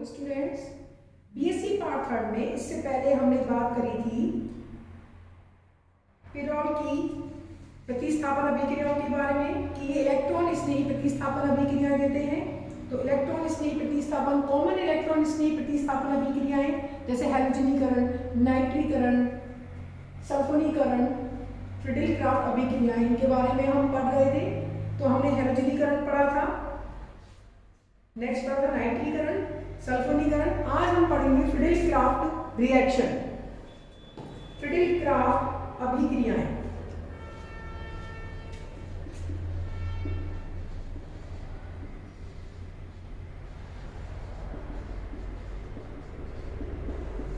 Students, BSc part third में इससे पहले हमने बात करी थी पिरोल की प्रतिस्थापन अभिक्रियाओं के बारे में कि ये इलेक्ट्रॉन स्नेही प्रतिस्थापन अभिक्रियाएं देते हैं। तो इलेक्ट्रॉन स्नेही प्रतिस्थापन, कॉमन इलेक्ट्रॉन स्नेही प्रतिस्थापन अभिक्रियाएं जैसे हैलोजनीकरण, नाइट्रीकरण, सल्फोनीकरण, फ्रिडल-क्राफ्ट अभिक्रियाएं, इनके बारे में हम पढ़ रहे थे। तो हमने हैलोजनीकरण पढ़ा था, नेक्स्ट पढ़ा था नाइट्रीकरण, सल्फोनीकरण। आज हम पढ़ेंगे फ्रिडल-क्राफ्ट रिएक्शन, फ्रिडल-क्राफ्ट अभिक्रियाएं।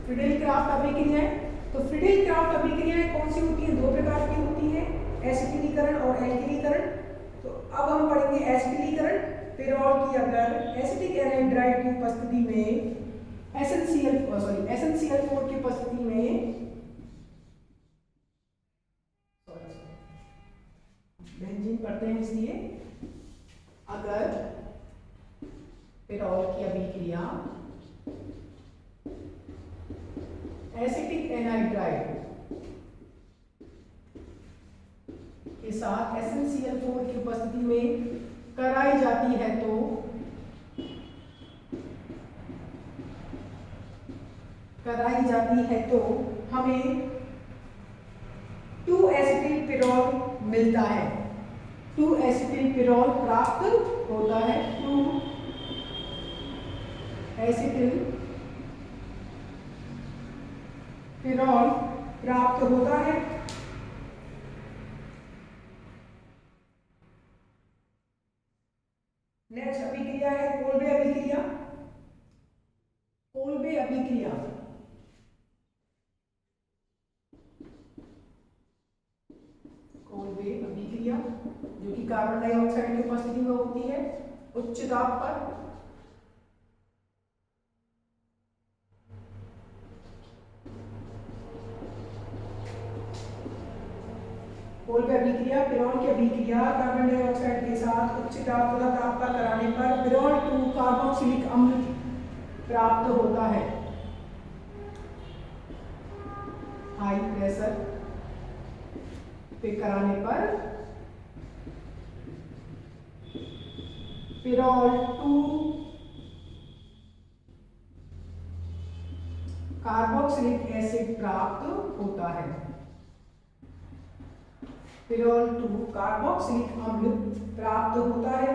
फ्रिडल-क्राफ्ट अभिक्रियाएं, तो फ्रिडल-क्राफ्ट अभिक्रियाएं कौन सी होती हैं? दो प्रकार की होती है, एसिटिलीकरण और एल्किलीकरण। तो अब हम पढ़ेंगे एसिटिलीकरण। पिरोल की अगर एसिटिक एनहाइड्राइड की उपस्थिति में एसेंशियल 4 की उपस्थिति में बेंजीन पढ़ते हैं, इसलिए अगर पिरोल की अभिक्रिया एसिटिक एनहाइड्राइड के साथ SnCl4 की उपस्थिति में कराई जाती है तो हमें 2-एसिटिल पिरोल मिलता है, 2-एसिटिल पिरोल प्राप्त होता है, 2-एसिटिल पिरोल प्राप्त होता है। नेक्स्ट अभिक्रिया है कोल्बे अभिक्रिया। कोल्बे अभिक्रिया जो कि कार्बन डाइऑक्साइड की उपस्थिति में होती है उच्च दाब पर। कोल्बे अभिक्रिया, पिरोल की अभिक्रिया कार्बन डाइऑक्साइड के साथ उच्च दाब तथा ताप पर कराने पर पिरोल 2 कार्बोक्सिलिक अम्ल प्राप्त होता है। हाई प्रेशर पे कराने पर पिरोल 2 कार्बोक्सिलिक एसिड प्राप्त होता है। पिरोल 2 कार्बोक्सिलिक अम्ल प्राप्त होता है।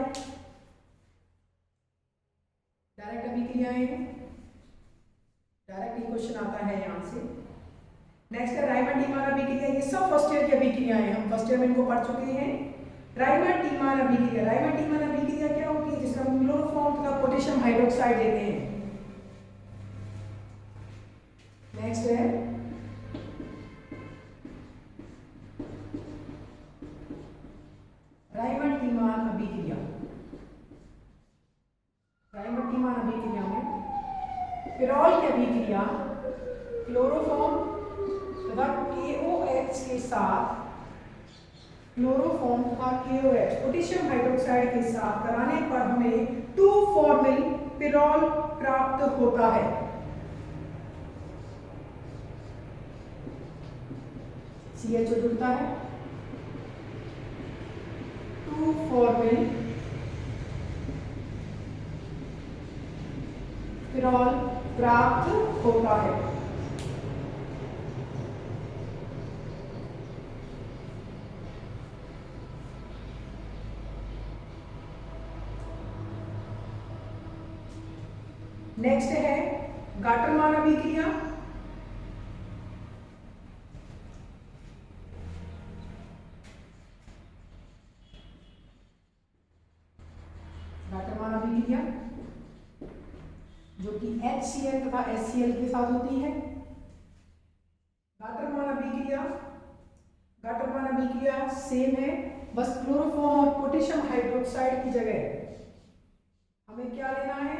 डायरेक्ट अभिक्रियाएं, डायरेक्ट ही क्वेश्चन आता है यहां से। नेक्स्ट है राइमंड-टीमान अभिक्रिया। ये सब फर्स्ट ईयर की अभिक्रियाएं हैं, हम फर्स्ट ईयर में इनको पढ़ चुके हैं। राइमंड-टीमान अभिक्रिया, राइमंड-टीमान अभिक्रिया क्या होती है? जिसमें हम क्लोरोफॉर्म तथा पोटेशियम हाइड्रोक्साइड लेते हैं। नेक्स्ट है राइमंड-टीमान अभिक्रिया। राइमंड-टीमान अभिक्रिया में पिरोल की अभिक्रिया क्लोरोफॉर्म तथा KOH के साथ, क्लोरोफॉर्म तथा KOH पोटेशियम हाइड्रोक्साइड के साथ कराने पर हमें 2-फॉर्मिल पिरोल प्राप्त होता है। CHO जुड़ता है, 2-फॉर्मिल पिरोल प्राप्त होता है। नेक्स्ट है गाटरमान अभिक्रिया। गाटरमान अभिक्रिया जो कि HCl तथा HCl के साथ होती है। गाटरमान अभिक्रिया सेम है, बस क्लोरोफॉर्म और पोटेशियम हाइड्रोक्साइड की जगह हमें क्या लेना है?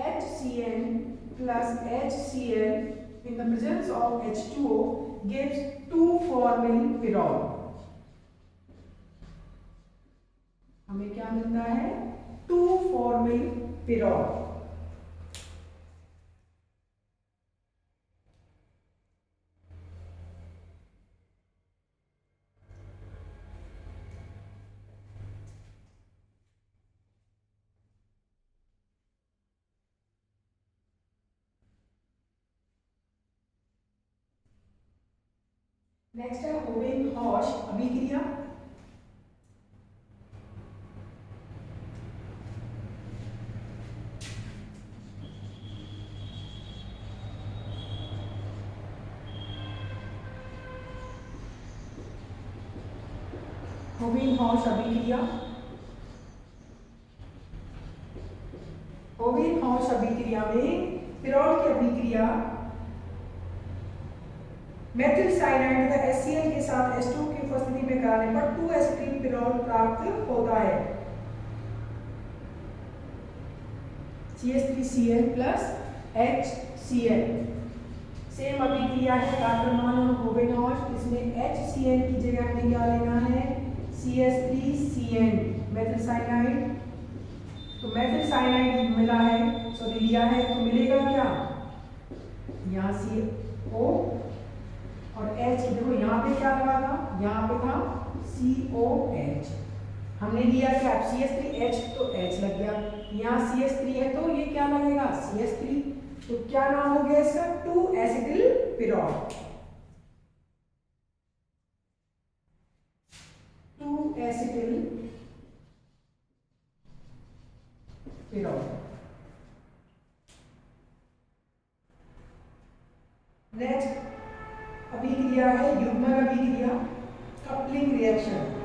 HCl plus HCl in the presence of H2O gives 2-formyl pyrrole। हमें क्या मिलता है? 2-formyl पिरॉल। नेक्स्ट है होवेन-हॉश अभिक्रिया। होवेन-हॉश अभिक्रिया। होवेन-हॉश अभिक्रिया में पिरॉल की अभिक्रिया मेथिल साइनाइड तथा HCl के साथ H2 की उपस्थिति में कराने पर 2-एसिटिल पिरॉल प्राप्त होता है। CH3Cl plus HCl। सेम अभिक्रिया है कार्बन और होवेन-हॉश। इसमें HCl की जगह हमें क्या लेना है? CH3Cl methyl cyanide. तो मेथिल साइनाइड मिला है, सो लिया है, तो मिलेगा क्या? यहाँ CO और H, देखो यहाँ पे क्या लगा था? यहाँ पे था COH। हमने लिया क्या? CH3H, तो H लग गया। यहाँ CH3 है तो ये क्या लगेगा? CH3। तो क्या नाम हो गया इसका? 2-एसिटिल पिरॉल। 2-एसिटिल पिरॉल। नेक्स्ट अभिक्रिया है युग्मन अभिक्रिया, कपलिंग रिएक्शन।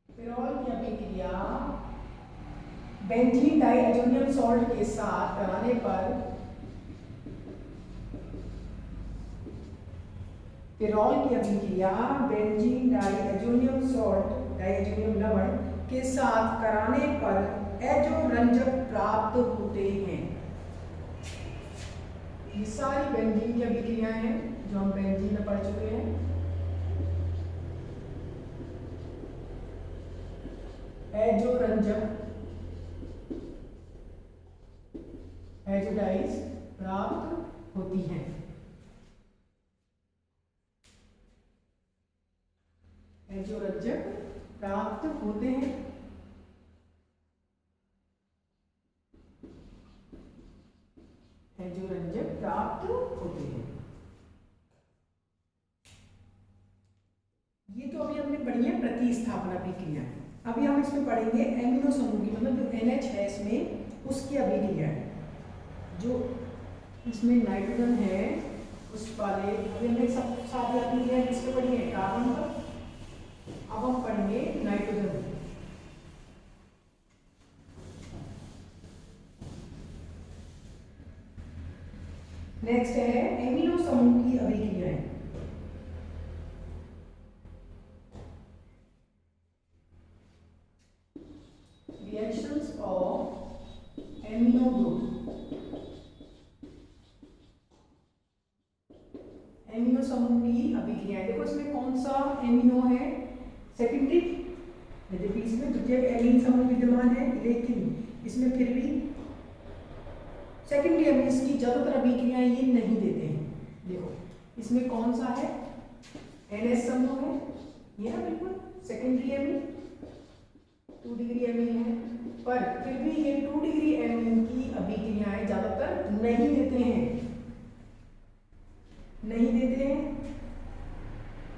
पिरॉल की अभिक्रिया बेंजीन डाइएजोनियम सॉल्ट के साथ कराने पर पिरॉल की अभिक्रिया बेंजीन डाइएजोनियम सॉल्ट, डाइएजोनियम लवण के साथ कराने पर एजोरंजक प्राप्त होते हैं। ये सारी बेंजीन की अभिक्रियाएं हैं जो हम बेंजीन में पढ़ चुके हैं। एजोरंजक, एजोडाइज प्राप्त होती हैं। एजोरंजक प्राप्त होते हैं। एजोरंजक प्राप्त होते हैं। ये तो अभी हमने पढ़ी है प्रतिस्थापन अभिक्रिया। अभी हम इसमें पढ़ेंगे एमिनो समूह की, मतलब जो NH है इसमें उसकी अभिक्रिया है। जो इसमें नाइट्रोजन है उस वाले, अभी हमने सब सारी अभिक्रिया किसके पढ़ी है? कार्बन पर। अब हम पढ़ेंगे नाइट्रोजन। नेक्स्ट है एमिनो समूह की अभिक्रियाएं। Reactions of amino group. Amino समूह की अभिक्रियाएं, देखो इसमें कौन सा एमिनो है? सेकेंडरी, यद्यपि इसमें द्वितीयक एमीन समूह विद्यमान है, लेकिन इसमें फिर भी सेकेंडरी एमीन्स की ज्यादातर अभिक्रियाएं ये नहीं देते हैं। देखो इसमें कौन सा है? NH समूह है, ये ना बिल्कुल सेकेंडरी एमीन, 2 डिग्री एमीन है, पर फिर भी ये 2 डिग्री एमीन की अभिक्रियाएं ज्यादातर नहीं देते हैं, नहीं देते हैं।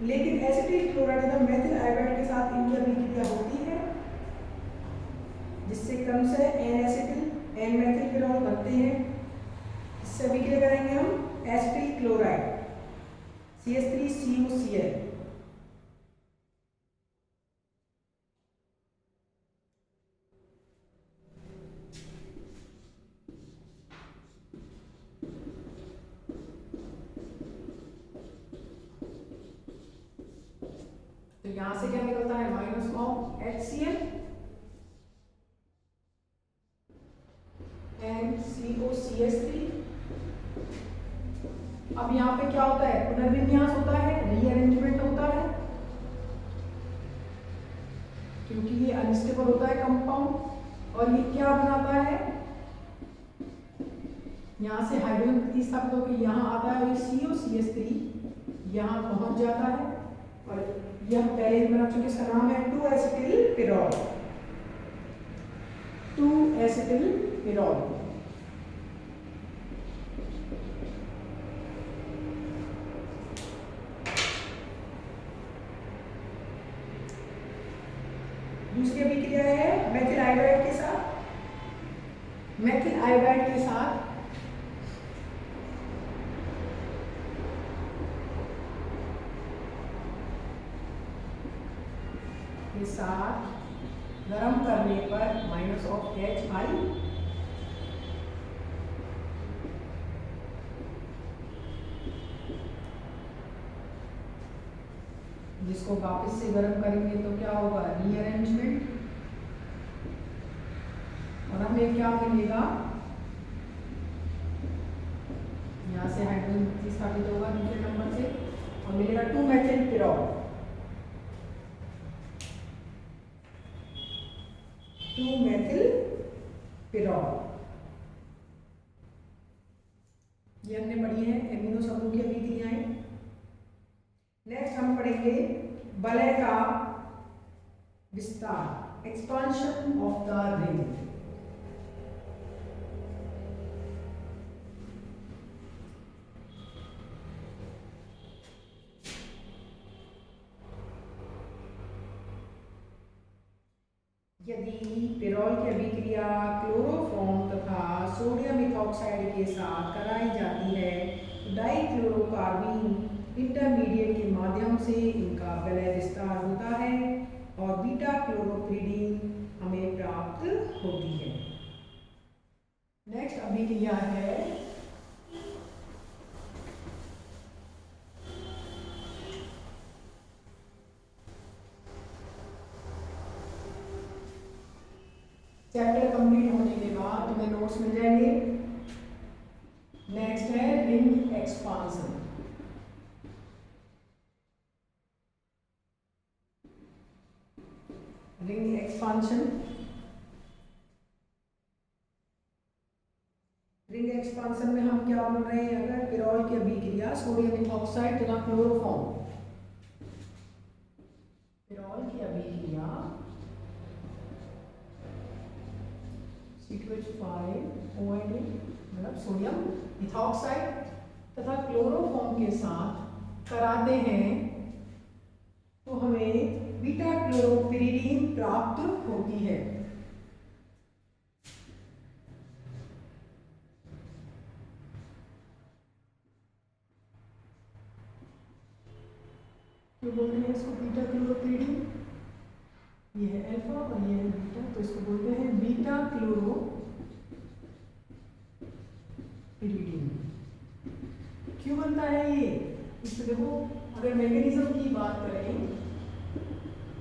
लेकिन एसिटिल क्लोराइड तथा मेथिल आयोडाइड के साथ इनकी अभिक्रिया होती है, जिससे क्रमशः N-एसिटिल N-मेथिल पिरॉल बनते हैं। इससे अभिक्रिया करेंगे हम एसिटिल क्लोराइड CH3CuCl। तो यहां से क्या निकलता है? -2 ऑफ HCl एंड COCH3। अब यहाँ पे क्या होता है, पुनर्विन्यास होता है, रीअरेंजमेंट होता है, क्योंकि ये अनस्टेबल होता है कंपाउंड। और ये क्या बनाता है, यहाँ से हाइड्रोजन प्रतिस्थापित होकर यहाँ आता है और ये COCH3 यहाँ पहुंच जाता है। और ये हम पहले ही बना चुके, इसका नाम है 2-एसिटिल-पिरॉल। 2-एसिटिल-पिरॉल। दूसरी अभिक्रिया है मेथिल आयोडाइड के साथ। मेथिल आयोडाइड के साथ गर्म करने पर माइनस ऑफ HI, जिसको वापस से गर्म करेंगे तो क्या होगा, रीअरेंजमेंट। और हमें क्या मिलेगा, यहाँ से हाइड्रोजन प्रतिस्थापित होगा दूसरे नंबर से और मिलेगा 2-मेथिल-पिरॉल। 2-मेथिल-पिरॉल। ये हमने पढ़ी है एमिनो समूह की अभिक्रियाएं। नेक्स्ट हम पढ़ेंगे वलय का विस्तार, एक्सपांशन ऑफ द रिंग। यदि पिरॉल की अभिक्रिया क्लोरोफॉर्म तथा सोडियम इथॉक्साइड के साथ कराई जाती है तो डाइक्लोरोकार्बीन इंटरमीडिएट के माध्यम से इनका वलय विस्तार होता है और बीटा क्लोरोपिरीडीन हमें प्राप्त होती है। नेक्स्ट अभिक्रिया है चैप्टर कंप्लीट होने के बाद तुम्हें नोट्स मिल जाएंगे। नेक्स्ट है ring expansion. Ring expansion, ring expansion में हम क्या बोल रहे हैं, अगर पिरॉल की अभिक्रिया सोडियम इथॉक्साइड तथा क्लोरोफॉर्म, पिरॉल की अभिक्रिया C2H5ONA मतलब सोडियम इथॉक्साइड तथा क्लोरोफॉर्म के साथ कराते हैं तो हमें बीटा क्लोरोपिरीडीन प्राप्त होती है। तो बोलते हैं इसको बीटा क्लोरोपिरीडीन, ये है अल्फा और ये है बीटा, तो इसको बोलते हैं बीटा क्लोरोपिरीडीन। क्यों बनता है ये, इसमें देखो अगर मैकेनिज्म की बात करें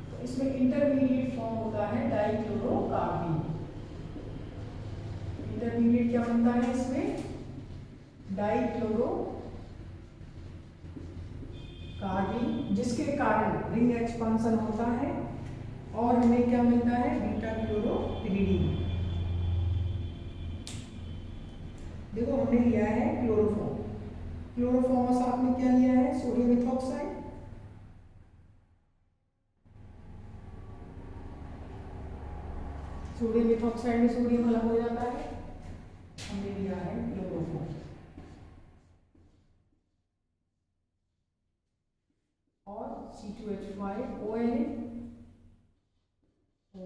तो इसमें इंटरमीडिएट फॉर्म होता है डाइक्लोरोकार्बीन। इंटरमीडिएट क्या बनता है इसमें, डाइक्लोरोकार्बीन, जिसके कारण रिंग एक्सपांशन होता है और हमें क्या मिलता है, बीटा क्लोरोपिरीडीन। देखो हमने लिया है क्लोरोफॉर्म, क्लोरोफॉर्म और साथ में क्या लिया है, सोडियम इथॉक्साइड। सोडियम इथॉक्साइड में सोडियम अलग हो जाता है, हमने लिया है क्लोरोफॉर्म। और C2H5ONA O-,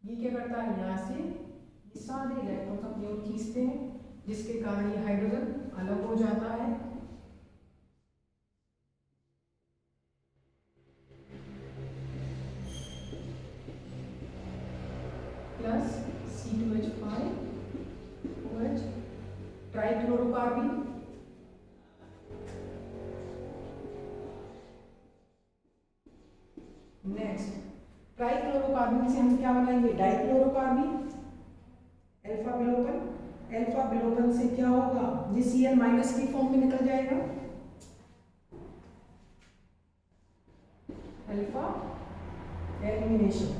ये क्या करता है, यहाँ से ये सारे इलेक्ट्रॉन्स अपनी ओर खींचते हैं, जिसके कारण ये हाइड्रोजन अलग हो जाता है। प्लस C2H5OH ट्राइक्लोरोकार्बीन, नेक्स्ट ट्राइक्लोरोकार्बन से हम क्या बनाएंगे, डाइक्लोरोकार्बन। अल्फा बिलोपन, अल्फा बिलोपन से क्या होगा, ये Cl माइनस की फॉर्म में निकल जाएगा, अल्फा एलिमिनेशन,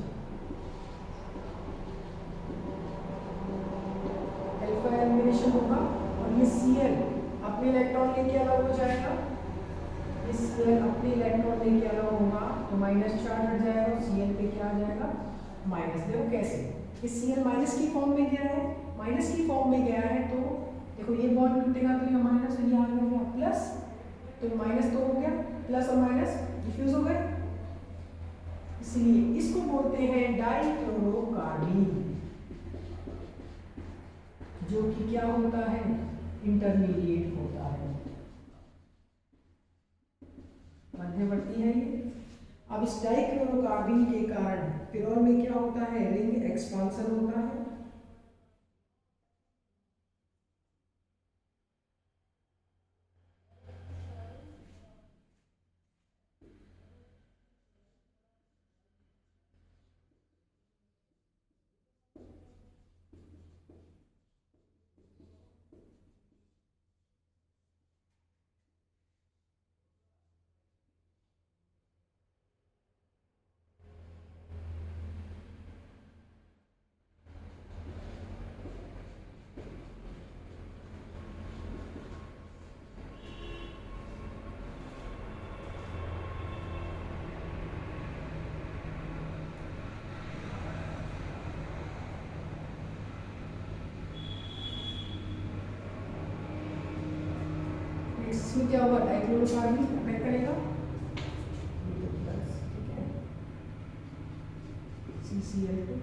अल्फा एलिमिनेशन होगा और ये Cl अपने इलेक्ट्रॉन लेके अलग हो जाएगा, ये Cl अपने इलेक्ट्रॉन लेके अलग होगा तो माइनस चार्ज हट जाएगा और Cl पे क्या आ जाएगा, माइनस। देखो कैसे, ये Cl माइनस की फॉर्म में गया है, माइनस की फॉर्म में गया है तो देखो ये बॉन्ड टूटेगा तो ये माइनस और ये आ गया प्लस, तो माइनस तो हो गया, प्लस और माइनस डिफ्यूज हो गए, इसलिए इसको बोलते हैं डाइक्लोरोकार्बन, जो कि क्या होता है, इंटरमीडिएट होता है, मध्यवर्ती है ये। अब इस डाइक्लोरोकार्बन के कारण पिरोल में क्या होता है, रिंग एक्सपांशन होता है, इसमें क्या होगा, डाइक्लोरोकार्बन अटैक करेगा, CCl2,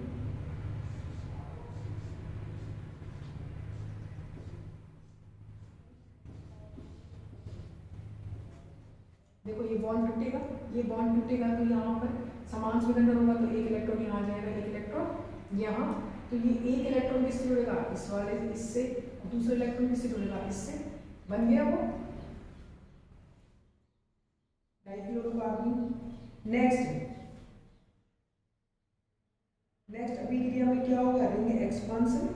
देखो ये बॉन्ड टूटेगा, ये बॉन्ड टूटेगा तो यहाँ पर समान स्पिन होगा तो एक इलेक्ट्रॉन यहाँ आ जाएगा, एक इलेक्ट्रॉन यहाँ, तो ये एक इलेक्ट्रॉन किससे जुड़ेगा, इस वाले इससे, दूसरा इलेक्ट्रॉन किससे जुड़ेगा, इससे, बन गया वो डाइक्लोरोकार्बन। नेक्स्ट अभिक्रिया में क्या होगा, रिंग एक्सपांशन,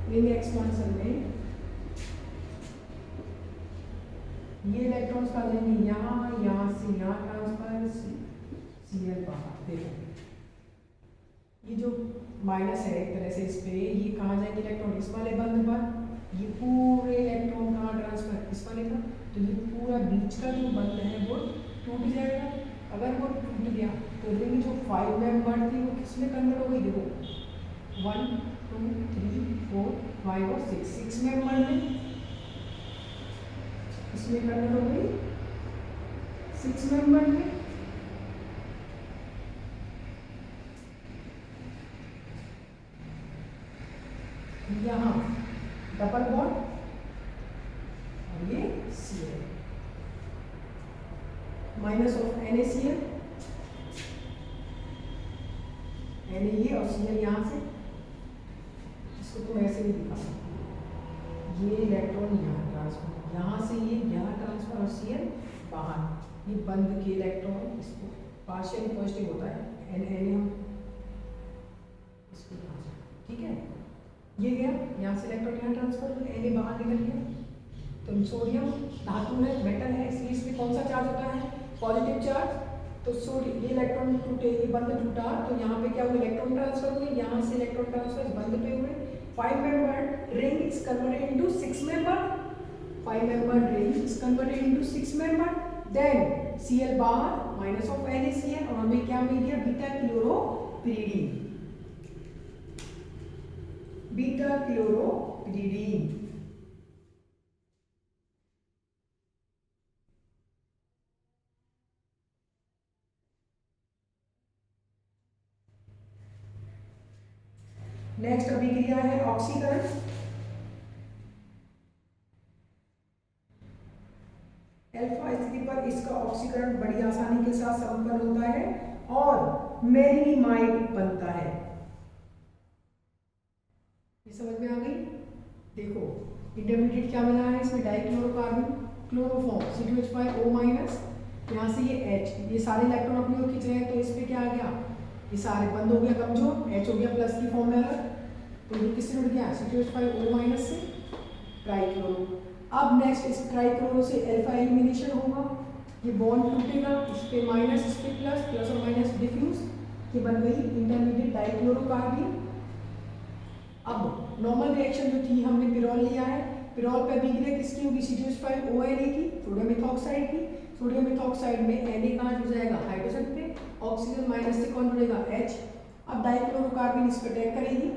रिंग एक्सपांशन में ये इलेक्ट्रॉन्स आ जाएंगे यहाँ, यहाँ से यहाँ ट्रांसफर, Cl बाहर। देखो ये जो माइनस है एक तरह से इस पे, ये कहाँ जाएंगे इलेक्ट्रॉन, इस वाले बंद पर, ये पूरे इलेक्ट्रॉन कहाँ ट्रांसफर, इस वाले का, तो ये पूरा बीच का जो बंद है वो टूट जाएगा। अगर वो टूट गया तो रिंग जो 5 मेंबर थी वो किसमें कन्वर्ट हो गई, देखो 1 2 3 4 5 और 6 मेंबर में, इसमें कन्वर्ट हो गई 6 मेंबर में। यहाँ डबल बॉन्ड और ये Cl, minus of NaCl, Na और Cl यहाँ से, इसको तुम ऐसे भी दिखा सकते हो, ये इलेक्ट्रॉन यहाँ ट्रांसफर, यहाँ से ये यहाँ ट्रांसफर और Cl बाहर, ये बंद के इलेक्ट्रॉन, इसको पार्शियल पॉजिटिव होता है, Na हम इसको यहाँ से, ठीक है, ये गया यहाँ से इलेक्ट्रॉन यहाँ ट्रांसफर हो गया, Na बाहर निकल गया, तो सोडियम धातु है, मेटल है, इसलिए इसमें कौन सा चार्ज होता है, पॉजिटिव चार्ज, तो सोडियम ये इलेक्ट्रॉन टूटे, ये बंद टूटा तो यहाँ पे क्या हुआ, इलेक्ट्रॉन ट्रांसफर हुए, यहाँ से इलेक्ट्रॉन ट्रांसफर बंद पे हुए, 5 member ring is converted into 6 member, 5 member ring is converted into 6 member, then Cl बाहर, माइनस ऑफ NaCl, और हमें क्या मिल गया, beta chloropyridine, beta chloropyridine. Next अभिक्रिया है ऑक्सीकरण, अल्फा स्थिति पर इसका ऑक्सीकरण बड़ी आसानी के साथ संपन्न होता है और मेलिनिमाइड बनता है। ये समझ में आ गई? देखो इंटरमीडिएट क्या बना है, इसमें डाइक्लोरोकार्बन क्लोरोफॉर्म C2H5O-, यहाँ से ये H, ये सारे इलेक्ट्रॉन अपनी ओर खींच रहे हैं, तो इस पे क्या आ गया, ये सारे बंद हो गया कमजोर, H हो गया प्लस की फॉर्म में अलग, तो ये किससे जुड़ गया, C2H5O- से ट्राइक्लोरो। अब नेक्स्ट इस ट्राइक्लोरो से अल्फा एलिमिनेशन होगा, ये बॉन्ड टूटेगा, इस पे माइनस, इस पे प्लस, प्लस और माइनस डिफ्यूज, ये बन गई इंटरमीडिएट डाइक्लोरोकार्बन। अब नॉर्मल रिएक्शन जो थी, हमने पिरोल लिया है, पिरोल पे अभिक्रिया किसकी होगी, C2H5ONA की, सोडियम मेथॉक्साइड की। सोडियम मेथॉक्साइड में Na कहाँ जुड़ जाएगा, हाइड्रोजन पे, ऑक्सीजन माइनस से कौन जुड़ेगा, H। अब डाइक्लोरोकार्बन इस पर अटैक करेगी,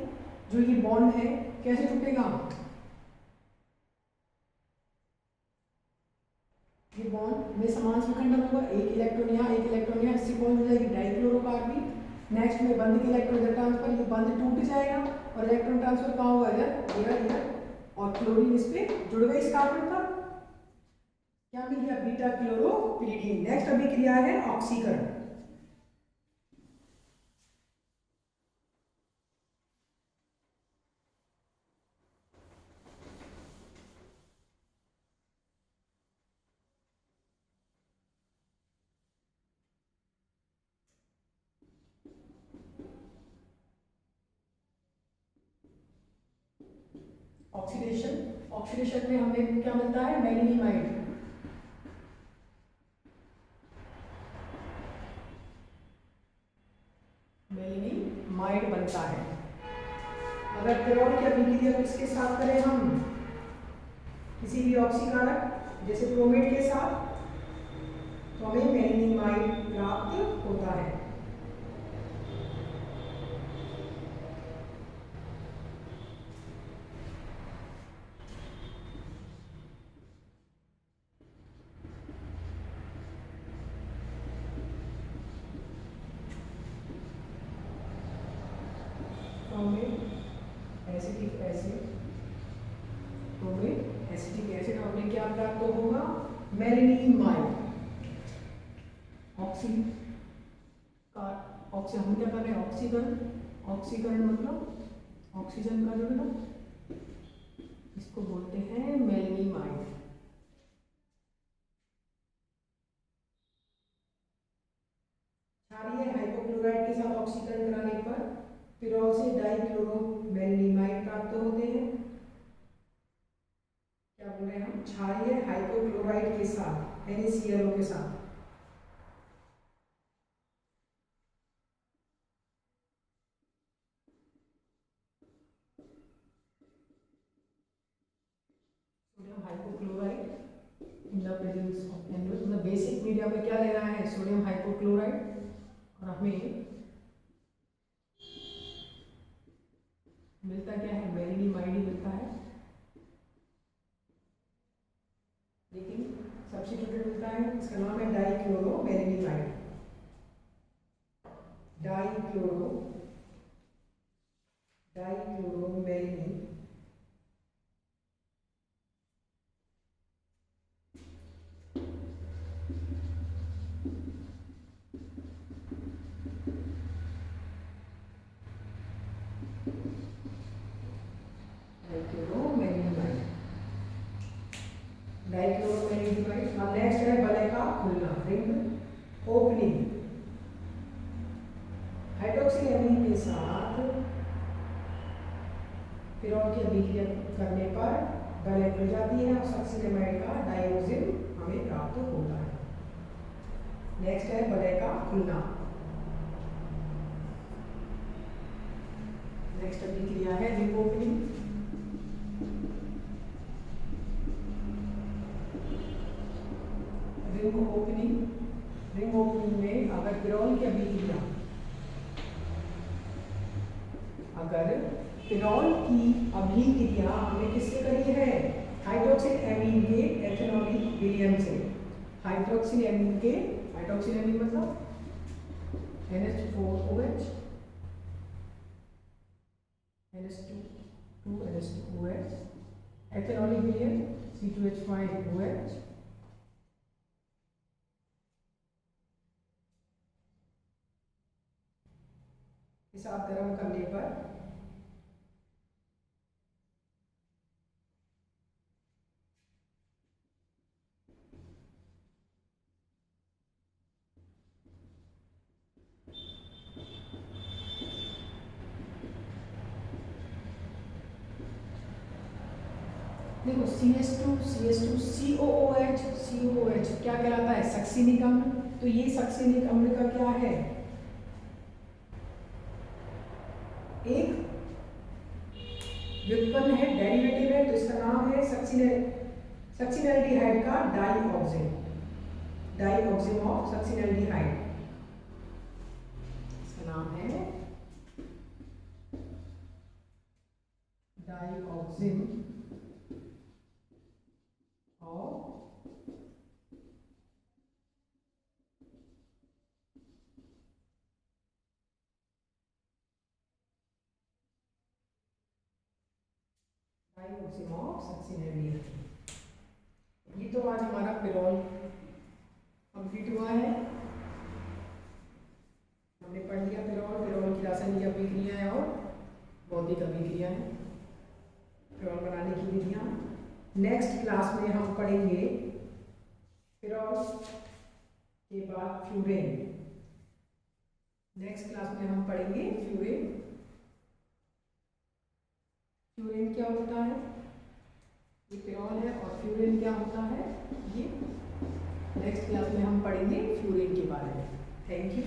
जो ये बॉन्ड है कैसे टूटेगा, ये बॉन्ड में समान विखंडन होगा, एक इलेक्ट्रॉन यहाँ, एक इलेक्ट्रॉन यहाँ, इससे कौन हो जाएगी, डाइक्लोरोकार्बन। नेक्स्ट में बंद के इलेक्ट्रॉन इधर ट्रांसफर, ये बंद टूट जाएगा और इलेक्ट्रॉन ट्रांसफर कहाँ होगा, इधर, इधर, इधर, और क्लोरीन इस पे जुड़ गई इस कार्बन पर, क्या मिल गया, बीटा क्लोरोपिरीडीन। नेक्स्ट अभिक्रिया है ऑक्सीकरण। ऑक्सीडेशन, ऑक्सीडेशन में हमें क्या मिलता है, मेलिनिमाइड। मेलिनिमाइड बनता है। अगर पिरोल की अभिक्रिया किसके साथ करें हम, किसी भी ऑक्सीकारक जैसे क्रोमेट के साथ, तो हमें मेलिनिमाइड प्राप्त होता है। Acetic acid, chromate acetic acid, हमें क्या प्राप्त होगा, मेलिनिमाइड। ऑक्सी का हम क्या कर रहे हैं, ऑक्सीकरण। ऑक्सीकरण मतलब ऑक्सीजन का जुड़ना, इसको बोलते हैं मेलिनिमाइड। क्षारीय हाइपोक्लोराइड के साथ ऑक्सीकरण कराने पर पिरोल से डाइक्लोरोमेलिनिमाइड प्राप्त होते हैं। क्या बोल रहे हैं हम, क्षारीय हाइपोक्लोराइड के साथ, NaClO के साथ sodium hypochloride in the presence of NaOH, मतलब बेसिक मीडिया में क्या लेना है, सोडियम हाइपोक्लोराइड, और हमें मिलता क्या है, मेलिनिमाइड ही मिलता है, लेकिन सब्स्टिट्यूटेड मिलता है, इसका नाम है डाइक्लोरोमेलिनिमाइड। डाइक्लोरोमेलिनी डाइक्लोरोमेलिनिमाइड। अब नेक्स्ट है वलय का खुलना, रिंग ओपनिंग। हाइड्रोक्सिलेमीन के साथ पिरोल की अभिक्रिया करने पर वलय खुल जाती है और सक्सिनेमाइड का डायोक्सिन हमें प्राप्त होता है। नेक्स्ट है वलय का खुलना। नेक्स्ट अभिक्रिया है रिंग ओपनिंग। रिंग ओपनिंग में अगर पिरोल की अभिक्रिया, हमने किससे करी है, हाइड्रोक्सिल एमीन के एथेनॉलिक विलियम से। हाइड्रोक्सिल एमीन के, हाइड्रोक्सिल एमीन मतलब NH4OH, NH2NH2OH, ethanolic William C2H5OH, के साथ गर्म करने पर देखो CH2 COOH क्या कहलाता है? सक्सिनिक अम्ल। तो ये सक्सिनिक अम्ल का क्या है? एक व्युत्पन्न है, डेरिवेटिव है, तो इसका नाम है सक्सिनैल्डिहाइड का डाइऑक्सिम ऑफ सक्सिनैल्डिहाइड। इसका नाम है डाइऑक्सिम ऑफ सक्सिनैल्डिहाइड। ये तो आज हमारा पिरोल कंप्लीट हुआ है। हमने पढ़ लिया पिरोल की रासायनिक अभिक्रियाएं और भौतिक अभिक्रियाएं, पिरोल बनाने की विधियां। नेक्स्ट क्लास में हम पढ़ेंगे पिरोल के बाद फ्यूरेन। नेक्स्ट क्लास में हम पढ़ेंगे फ्यूरेन। फ्यूरेन क्या होता है? ये पिरोल है। और फ्यूरेन क्या होता है? ये नेक्स्ट क्लास में हम पढ़ेंगे फ्यूरेन के बारे में। Thank you.